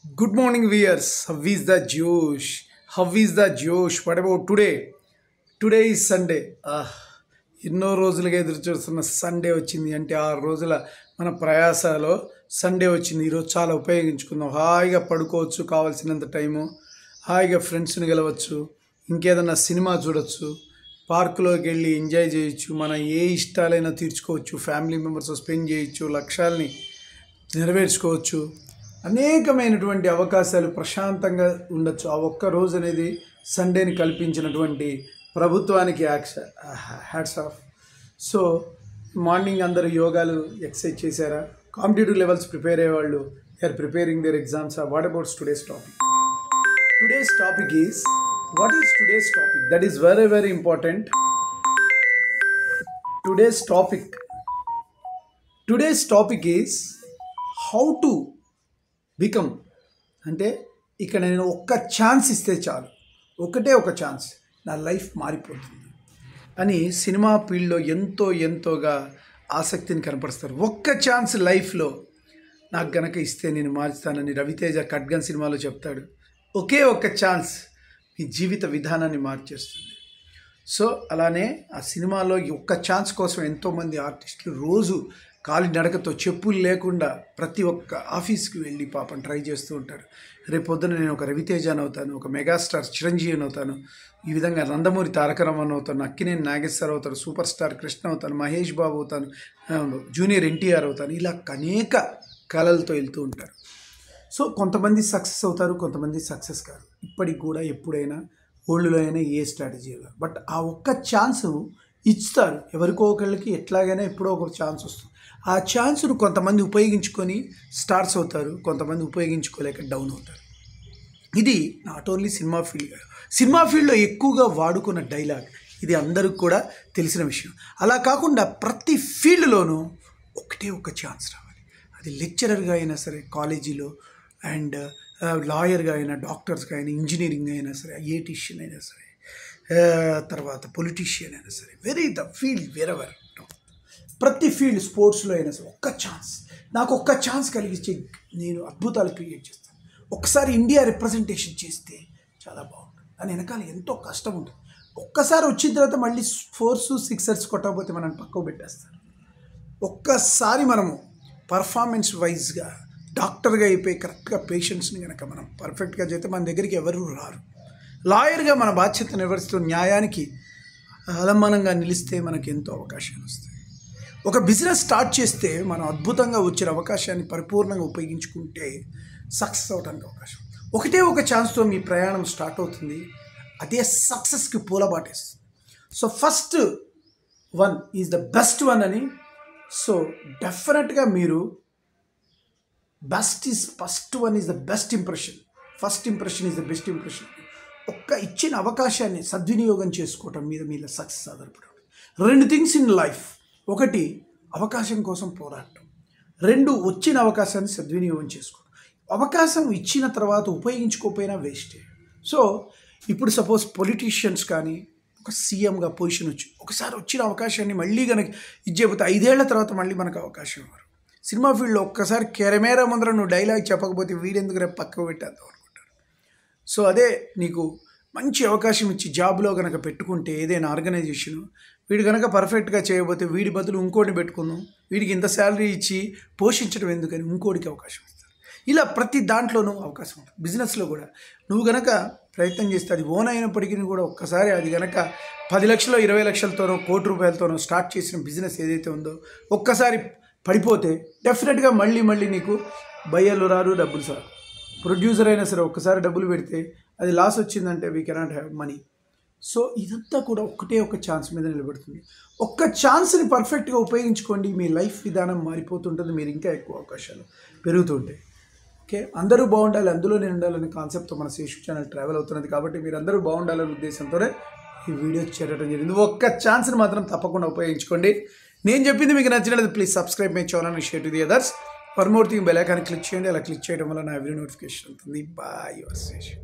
Good morning, viewers. How is the Josh? How is the Josh? What about today? Today is Sunday. ఎన్నో రోజులుగా ఎదురు చూస్తున్న Sunday వచ్చింది అంటే 6 రోజుల మన ప్రయాసాలో సండే వచ్చింది. ఈరోజు చాలా ఉపయోగించుకుందాం. హాయిగా పడుకోవచ్చు, కావాల్సినంత టైము, హాయిగా ఫ్రెండ్స్ని గెలవచ్చు, ఇంకేదన్నా సినిమా చూడొచ్చు, పార్కులోకి వెళ్ళి ఎంజాయ్ చేయొచ్చు, మన ఏ ఇష్టాలైనా తీర్చుకోవచ్చు, ఫ్యామిలీ మెంబర్స్ స్పెండ్ చేయొచ్చు, లక్ష్యాలని నెరవేర్చుకోవచ్చు, అనేకమైనటువంటి అవకాశాలు ప్రశాంతంగా ఉండొచ్చు. ఆ ఒక్క రోజు అనేది సండేని కల్పించినటువంటి ప్రభుత్వానికి హ్యాట్స్ ఆఫ్. సో మార్నింగ్ అందరూ యోగాలు ఎక్సర్సైజ్ చేశారా? కాంపిటేటివ్ లెవెల్స్ ప్రిపేర్ అయ్యేవాళ్ళు they are preparing their exams. What about today's topic? Today's topic is what is today's topic? That is very very important. Today's topic is how to become. అంటే ఇక్కడ నేను ఒక్క chance ఇస్తే చాలు, ఒకటే ఒక chance, నా లైఫ్ మారిపోతుంది అని సినిమా ఫీల్డ్లో ఎంతోగా ఆసక్తిని కనపరుస్తారు. ఒక్క ఛాన్స్ లైఫ్లో నాకు గనక ఇస్తే నేను మారుస్తానని రవితేజ ఖడ్గన్ సినిమాలో చెప్తాడు. ఒకే ఒక్క ఛాన్స్ మీ జీవిత విధానాన్ని మార్చేస్తుంది. సో అలానే ఆ సినిమాలో ఈ ఒక్క ఛాన్స్ కోసం ఎంతోమంది ఆర్టిస్టులు రోజు కాలినడకతో, చెప్పులు లేకుండా ప్రతి ఒక్క ఆఫీస్కి వెళ్ళి పాపం ట్రై చేస్తూ ఉంటారు. రేపు పొద్దున నేను ఒక రవితేజని అవుతాను, ఒక మెగాస్టార్ చిరంజీవిని అవుతాను, ఈ విధంగా నందమూరి తారక రామారావు అవుతాను, అక్కినేని నాగేశ్వరరావు అవుతాను, సూపర్ స్టార్ కృష్ణ అవుతాను, మహేష్ బాబు అవుతాను, జూనియర్ ఎన్టీఆర్ అవుతాను, ఇలా అనేక కళలతో వెళ్తూ ఉంటారు. సో కొంతమంది సక్సెస్ అవుతారు, కొంతమంది సక్సెస్ కాదు. ఇప్పటికి కూడా ఎప్పుడైనా ఓల్డ్లో అయినా ఏ స్ట్రాటజీ, బట్ ఆ ఒక్క ఛాన్స్ ఇస్తారు ఎవరికో ఒకళ్ళకి. ఎట్లాగైనా ఎప్పుడో ఒక ఛాన్స్ వస్తుంది. ఆ ఛాన్స్ను కొంతమంది ఉపయోగించుకొని స్టార్స్ అవుతారు, కొంతమంది ఉపయోగించుకోలేక డౌన్ అవుతారు. ఇది నాట్ ఓన్లీ సినిమా ఫీల్డ్లో ఎక్కువగా వాడుకున్న డైలాగ్. ఇది అందరికి కూడా తెలిసిన విషయం. అలా కాకుండా ప్రతి ఫీల్డ్లోనూ ఒకటే ఒక ఛాన్స్ రావాలి. అది లెక్చరర్గా అయినా సరే, కాలేజీలో, అండ్ లాయర్గా అయినా, డాక్టర్స్గా అయినా, ఇంజనీరింగ్ అయినా సరే, ఐఏటీషియన్ అయినా సరే, తర్వాత పొలిటీషియన్ అయినా సరే, ద ఫీల్డ్ వేరెవర్, ప్రతి ఫీల్డ్, స్పోర్ట్స్లో అయినా సరే ఒక్క ఛాన్స్, నాకు ఒక్క ఛాన్స్ కలిగించి నేను అద్భుతాలు క్రియేట్ చేస్తాను. ఒక్కసారి ఇండియా రిప్రజెంటేషన్ చేస్తే చాలా బాగుంటుంది. దాని వెనకాల ఎంతో కష్టం ఉంటుంది. ఒక్కసారి వచ్చిన తర్వాత మళ్ళీ 4 6 కొట్టకపోతే మనం పక్కకు పెట్టేస్తారు. ఒక్కసారి మనము పర్ఫార్మెన్స్ వైజ్గా డాక్టర్గా అయిపోయి కరెక్ట్గా పేషెంట్స్ని కనుక మనం పర్ఫెక్ట్గా చేస్తే మన దగ్గరికి ఎవరు రారు. లాయర్గా మన బాధ్యత నిర్వహిస్తూ న్యాయానికి అలంబనంగా నిలిస్తే మనకు ఎంతో అవకాశాలు వస్తాయి. ఒక బిజినెస్ స్టార్ట్ చేస్తే మనం అద్భుతంగా వచ్చిన అవకాశాన్ని పరిపూర్ణంగా ఉపయోగించుకుంటే సక్సెస్ అవడానికి అవకాశం. ఒకటే ఒక ఛాన్స్తో మీ ప్రయాణం స్టార్ట్ అవుతుంది. అదే సక్సెస్కి పూలబాటేస్తుంది. So first one is the best one అని. సో డెఫినెట్గా మీరు first one is the best impression. First impression is the best impression. ఒక్క ఇచ్చిన అవకాశాన్ని సద్వినియోగం చేసుకోవటం మీద సక్సెస్ ఆధారపడి ఉంటుంది. 2 థింగ్స్ ఇన్ లైఫ్. 1 అవకాశం కోసం పోరాటం, 2 వచ్చిన అవకాశాన్ని సద్వినియోగం చేసుకోవడం. అవకాశం ఇచ్చిన తర్వాత ఉపయోగించుకోకపోయినా వేస్టే. సో ఇప్పుడు సపోజ్ పొలిటీషియన్స్ కానీ ఒక సీఎంగా పొజిషన్ ఒకసారి వచ్చిన అవకాశాన్ని మళ్ళీ కనుక ఇచ్చేపోతే 5 ఏళ్ల తర్వాత మళ్ళీ మనకు అవకాశం ఇవ్వరు. సినిమా ఫీల్డ్లో ఒక్కసారి కెమెరా ముందర నువ్వు డైలాగ్ చెప్పకపోతే వీడెందుకు రేపు పక్కకు పెట్టేద్దాం అనుకుంటారు. సో అదే నీకు మంచి అవకాశం ఇచ్చి జాబ్లో కనుక పెట్టుకుంటే ఏదైనా ఆర్గనైజేషను, వీడు కనుక పర్ఫెక్ట్గా చేయకపోతే వీడి బదులు ఇంకోటిని పెట్టుకుందాం, వీడికి ఇంత శాలరీ ఇచ్చి పోషించడం ఎందుకని ఇంకోటికి అవకాశం ఇస్తారు. ఇలా ప్రతి దాంట్లోనూ అవకాశం ఉంటుంది. బిజినెస్లో కూడా నువ్వు కనుక ప్రయత్నం చేస్తే అది ఓన్ అయినప్పటికీ కూడా ఒక్కసారి అది కనుక 10 లక్షలు 20 లక్షలతోనో ₹1,00,00,000తోనో స్టార్ట్ చేసిన బిజినెస్ ఏదైతే ఉందో ఒక్కసారి పడిపోతే డెఫినెట్గా మళ్ళీ నీకు బయ్యర్లు రారు, డబ్బులు సారు. ప్రొడ్యూసర్ అయినా సరే ఒక్కసారి డబ్బులు పెడితే అది లాస్ వచ్చిందంటే we cannot have money. So ఇదంతా కూడా ఒకటే ఒక ఛాన్స్ మీద నిలబడుతుంది. ఒక్క ఛాన్స్ని పర్ఫెక్ట్గా ఉపయోగించుకోండి, మీ లైఫ్ విధానం మారిపోతుంటుంది, మీరు ఇంకా ఎక్కువ అవకాశాలు పెరుగుతుంటాయి. ఓకే, అందరూ బాగుండాలి, అందులో నేను ఉండాలనే కాన్సెప్ట్తో మన శేషు ఛానల్ ట్రావెల్ అవుతున్నది. కాబట్టి మీరు అందరూ బాగుండాలనే ఉద్దేశంతోనే ఈ వీడియో చేయడం జరిగింది. ఒక్క ఛాన్స్ని మాత్రం తప్పకుండా ఉపయోగించుకోండి. నేను చెప్పింది మీకు నచ్చినట్లయితే please subscribe my channel and share to the others. For more thing bell icon click చేయండి. అలా క్లిక్ చేయడం వల్ల నా ఎవ్రీ నోటిఫికేషన్ ఉంటుంది. Bye your Seshu.